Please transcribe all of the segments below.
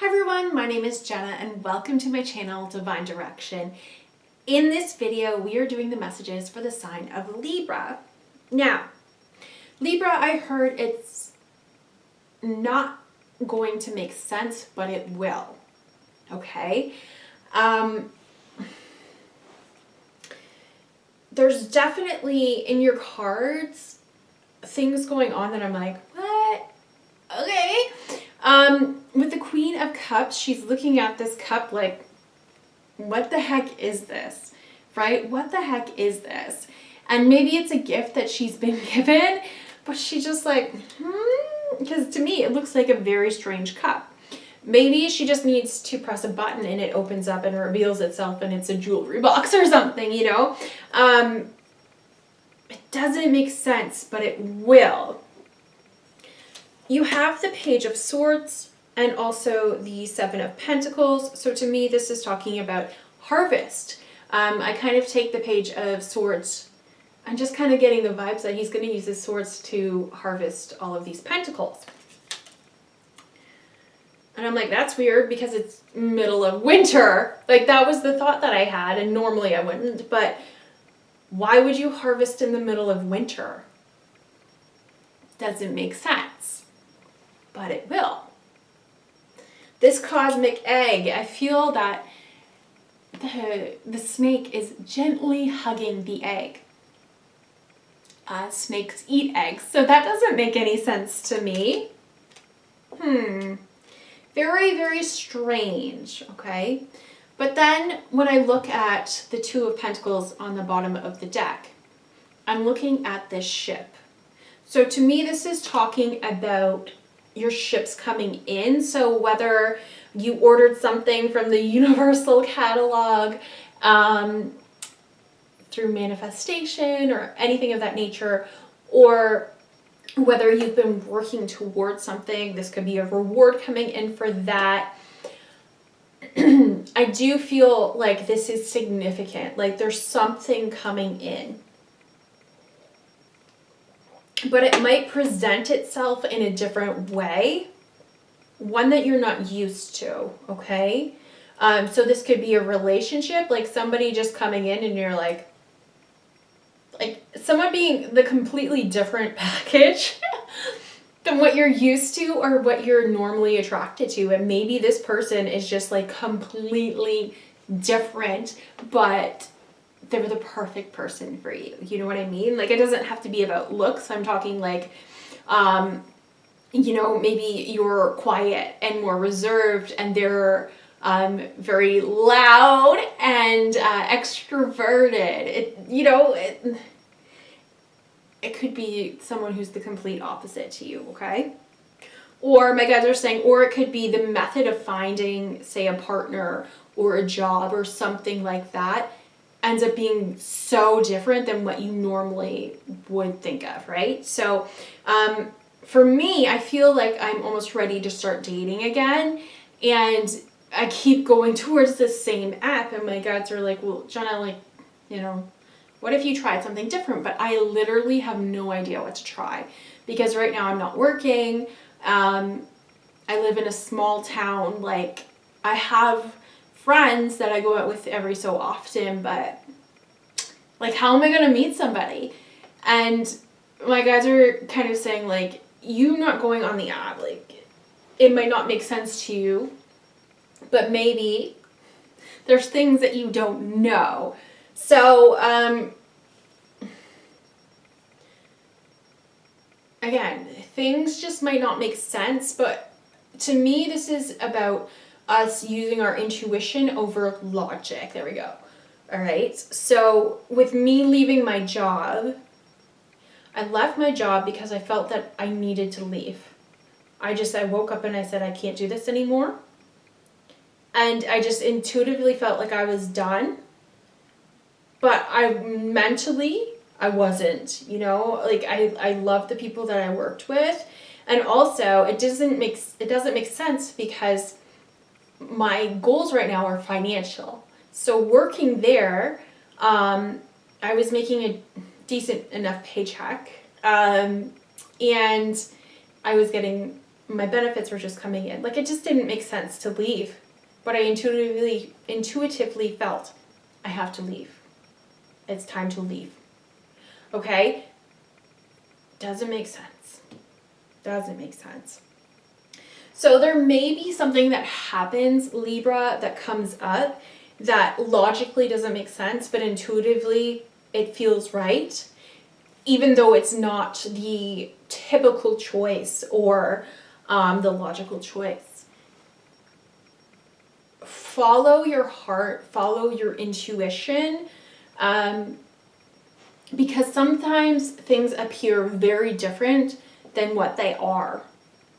Hi everyone, my name is Jenna and welcome to my channel, Divine Direction. In this video, we are doing the messages for the sign of Libra. Now, Libra, I heard it's not going to make sense, but it will, okay? There's definitely in your cards things going on that I'm like, what? Okay. With the Queen of Cups, she's looking at this cup like, what the heck is this? Right? What the heck is this? And maybe it's a gift that she's been given, but she's just like, because to me, it looks like a very strange cup. Maybe she just needs to press a button and it opens up and reveals itself and it's a jewelry box or something, you know? It doesn't make sense, but it will. You have the Page of Swords and also the Seven of Pentacles. So to me, this is talking about harvest. I kind of take the Page of Swords. I'm just kind of getting the vibes that he's going to use his swords to harvest all of these pentacles. And I'm like, that's weird because it's middle of winter. Like that was the thought that I had, and normally I wouldn't, but why would you harvest in the middle of winter? Doesn't make sense, but it will. This cosmic egg, I feel that the snake is gently hugging the egg. Snakes eat eggs, so that doesn't make any sense to me. Very, very strange, okay? But then when I look at the Two of Pentacles on the bottom of the deck, I'm looking at this ship. So to me, this is talking about your ships coming in. So whether you ordered something from the Universal catalog through manifestation or anything of that nature, or whether you've been working towards something, this could be a reward coming in for that. I do feel like this is significant, like there's something coming in. But it might present itself in a different way, one that you're not used to, okay? So this could be a relationship, like somebody just coming in and you're like someone being the completely different package than what you're used to or what you're normally attracted to. And maybe this person is just like completely different, but they're the perfect person for you. You know what I mean? Like, it doesn't have to be about looks. I'm talking like, you know, maybe you're quiet and more reserved and they're very loud and extroverted. It could be someone who's the complete opposite to you, okay? Or my guys are saying, or it could be the method of finding, say, a partner or a job or something like that ends up being so different than what you normally would think of, right? So for me, I feel like I'm almost ready to start dating again, and I keep going towards the same app, and my guides are like, well, Jenna, like, you know, what if you tried something different? But I literally have no idea what to try because right now I'm not working. I live in a small town. Like, I have friends that I go out with every so often, but like, how am I going to meet somebody? And my guys are kind of saying, like, you not going on the app, like, it might not make sense to you, but maybe there's things that you don't know. So, again, things just might not make sense, but to me, this is about us using our intuition over logic. There we go. All right. So with me leaving my job, I left my job because I felt that I needed to leave. I woke up and I said, I can't do this anymore. And I just intuitively felt like I was done. But I wasn't, you know, like I love the people that I worked with. And also it doesn't make sense because my goals right now are financial. So working there, I was making a decent enough paycheck, and I was getting my benefits were just coming in. Like, it just didn't make sense to leave. But I intuitively felt I have to leave. It's time to leave. Okay? Doesn't make sense. Doesn't make sense. So there may be something that happens, Libra, that comes up that logically doesn't make sense, but intuitively it feels right, even though it's not the typical choice or the logical choice. Follow your heart, follow your intuition, because sometimes things appear very different than what they are.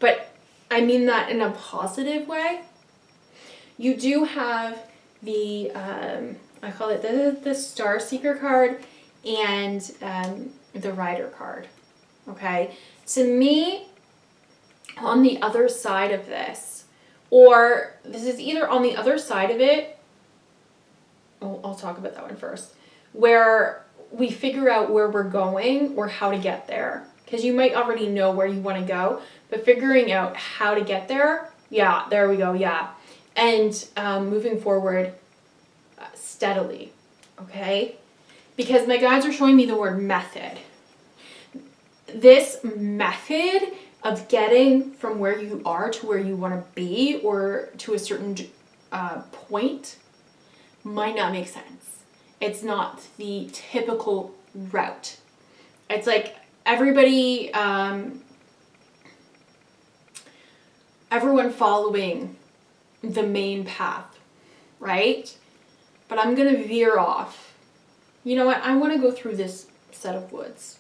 But I mean that in a positive way. You do have the, I call it the Star Seeker card and the Rider card. Okay? To me, on the other side of this, or this is either on the other side of it, I'll talk about that one first, where we figure out where we're going or how to get there. Because you might already know where you want to go, but figuring out how to get there, yeah, there we go, yeah. And moving forward steadily, okay? Because my guides are showing me the word method. This method of getting from where you are to where you want to be, or to a certain point, might not make sense. It's not the typical route. It's like everybody, everyone following the main path, right? But I'm going to veer off. You know what? I want to go through this set of woods,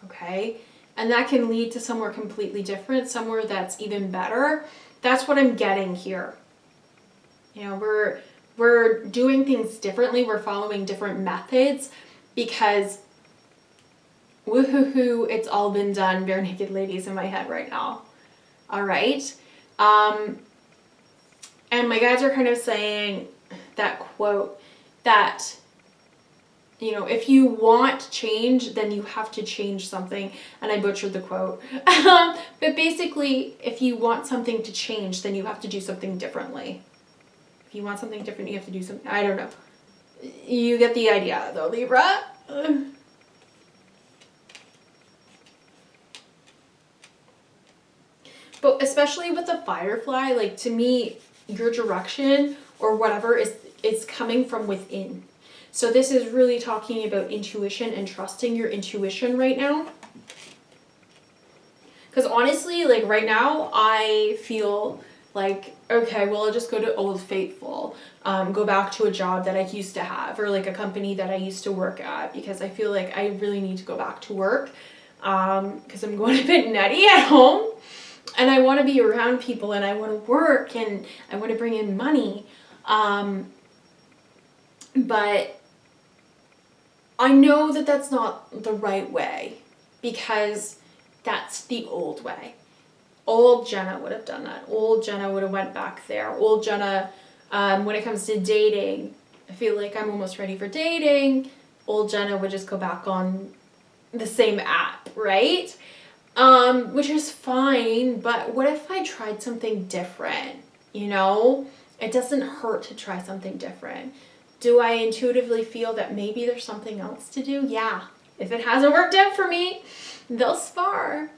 okay? And that can lead to somewhere completely different, somewhere that's even better. That's what I'm getting here. You know, we're doing things differently. We're following different methods because woohoo, it's all been done. Bare naked ladies in my head right now. All right. And my guides are kind of saying that quote that, you know, if you want change, then you have to change something. And I butchered the quote. But basically, if you want something to change, then you have to do something differently. If you want something different, you have to do something. I don't know. You get the idea, though, Libra. But especially with the firefly, like, to me, your direction or whatever is coming from within. So this is really talking about intuition and trusting your intuition right now. Because honestly, like right now, I feel like, okay, well, I'll just go to Old Faithful, go back to a job that I used to have, or like a company that I used to work at, because I feel like I really need to go back to work, because I'm going a bit nutty at home. And I want to be around people, and I want to work, and I want to bring in money. But I know that that's not the right way, because that's the old way. Old Jenna would have done that. Old Jenna would have went back there. Old Jenna, when it comes to dating, I feel like I'm almost ready for dating. Old Jenna would just go back on the same app, right? Which is fine, but what if I tried something different, you know? It doesn't hurt to try something different. Do I intuitively feel that maybe there's something else to do? Yeah. If it hasn't worked out for me thus far,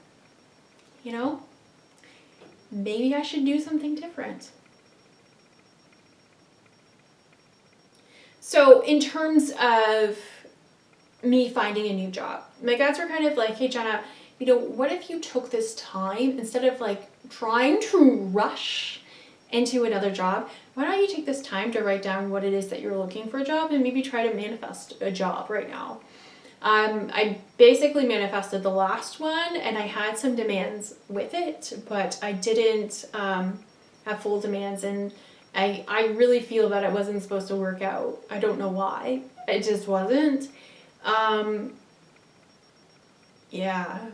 you know, maybe I should do something different. So in terms of me finding a new job, my guides are kind of like, hey, Jenna, you know, what if you took this time, instead of like trying to rush into another job, why don't you take this time to write down what it is that you're looking for a job, and maybe try to manifest a job right now. I basically manifested the last one, and I had some demands with it, but I didn't have full demands, and I really feel that it wasn't supposed to work out. I don't know why. It just wasn't. Yeah.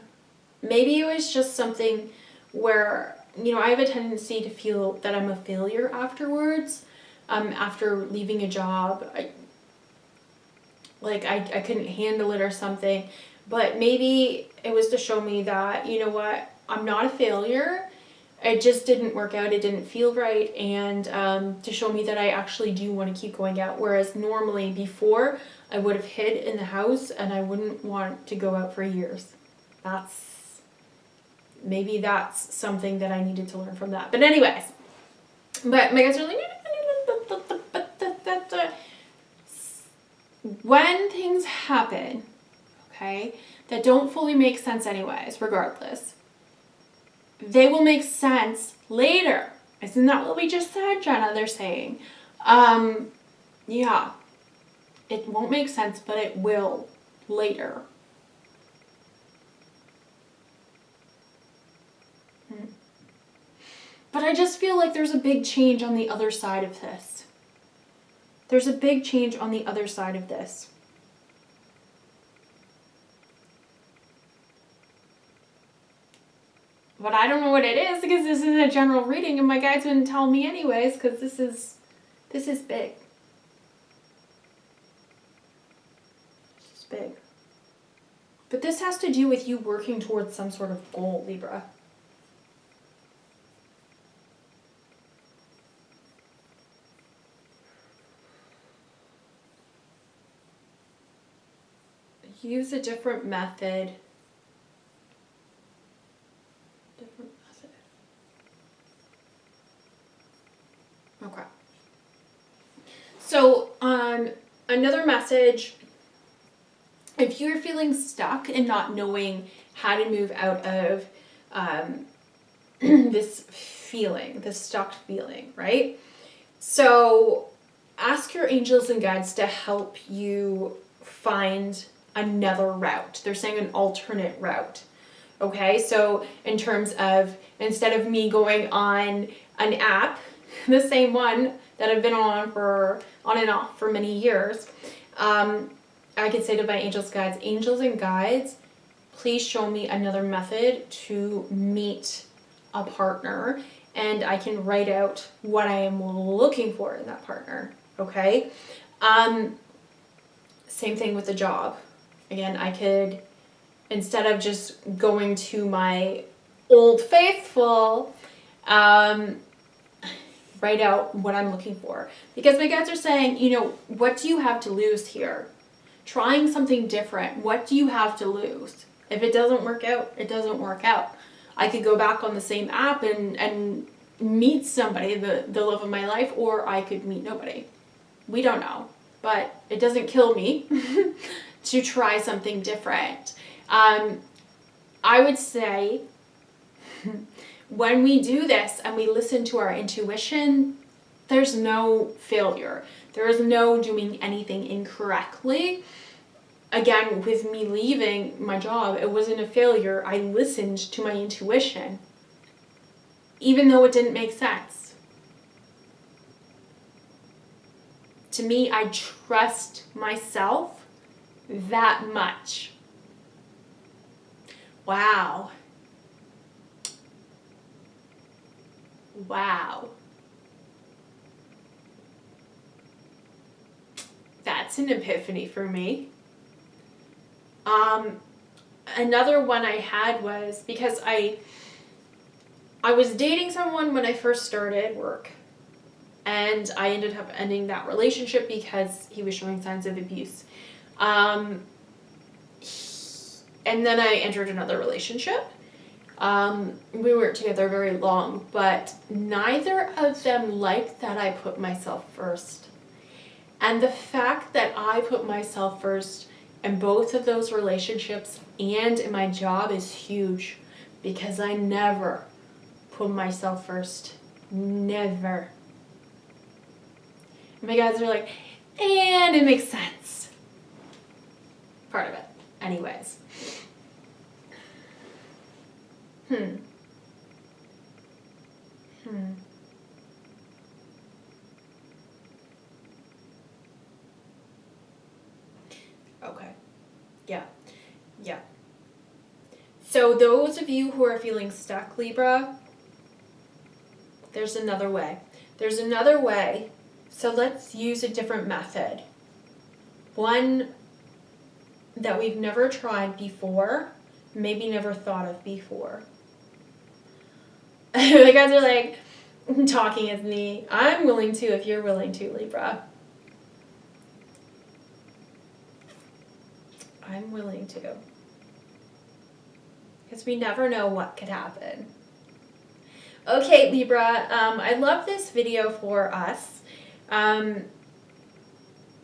Maybe it was just something where, you know, I have a tendency to feel that I'm a failure afterwards, after leaving a job. I couldn't handle it or something, but maybe it was to show me that, you know what, I'm not a failure. it just didn't work out. It didn't feel right. And to show me that I actually do want to keep going out. Whereas normally before, I would have hid in the house and I wouldn't want to go out for years. Maybe that's something that I needed to learn from that. But anyways, but my guys are like, when things happen, okay, that don't fully make sense anyways, regardless, they will make sense later. Isn't that what we just said, Jenna? They're saying. Yeah. It won't make sense, but it will later. But I just feel like there's a big change on the other side of this. There's a big change on the other side of this. But I don't know what it is because this is a general reading and my guides wouldn't tell me anyways because this is big. This is big. But this has to do with you working towards some sort of goal, Libra. Use a different method. Okay. So, another message, if you're feeling stuck and not knowing how to move out of this feeling, this stuck feeling, right? So, ask your angels and guides to help you find another route. They're saying an alternate route. Okay, so in terms of, instead of me going on an app, the same one that I've been on and off for many years, I could say to my angels and guides, please show me another method to meet a partner, and I can write out what I am looking for in that partner. Okay, same thing with the job. Again, I could, instead of just going to my old faithful, write out what I'm looking for. Because my guides are saying, what do you have to lose here? Trying something different, what do you have to lose? If it doesn't work out, it doesn't work out. I could go back on the same app and meet somebody, the love of my life, or I could meet nobody. We don't know. But it doesn't kill me to try something different. I would say when we do this and we listen to our intuition, there's no failure. There is no doing anything incorrectly. Again, with me leaving my job, it wasn't a failure. I listened to my intuition, even though it didn't make sense. To me, I trust myself that much. Wow. Wow. That's an epiphany for me. Another one I had was because I was dating someone when I first started work, and I ended up ending that relationship because he was showing signs of abuse. And then I entered another relationship. We weren't together very long, but neither of them liked that I put myself first. And the fact that I put myself first in both of those relationships and in my job is huge, because I never put myself first. Never. And my guys are like, and it makes sense. Part of it. Anyways. Okay. Yeah. So those of you who are feeling stuck, Libra, there's another way. There's another way. So let's use a different method. One that we've never tried before, maybe never thought of before. The guys are like, talking as me. I'm willing to if you're willing to, Libra. I'm willing to. Because we never know what could happen. Okay, Libra, I love this video for us.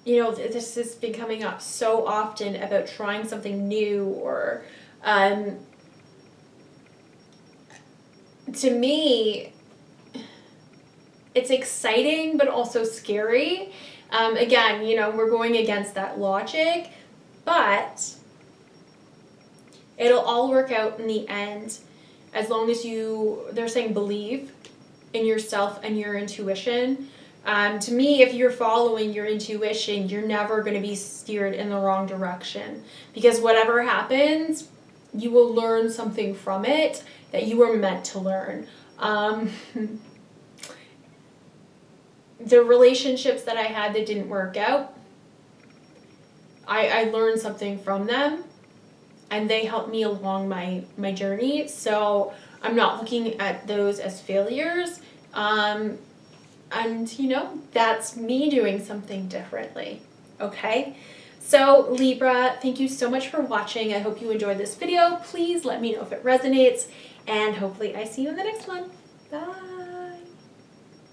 You know, this has been coming up so often about trying something new, or to me, it's exciting but also scary. Again, you know, we're going against that logic, but it'll all work out in the end as long as they're saying, believe in yourself and your intuition. To me, if you're following your intuition, you're never going to be steered in the wrong direction, because whatever happens, you will learn something from it that you were meant to learn. The relationships that I had that didn't work out, I learned something from them, and they helped me along my journey. So I'm not looking at those as failures. And, you know, that's me doing something differently. Okay? So, Libra, thank you so much for watching. I hope you enjoyed this video. Please let me know if it resonates, and hopefully I see you in the next one. Bye!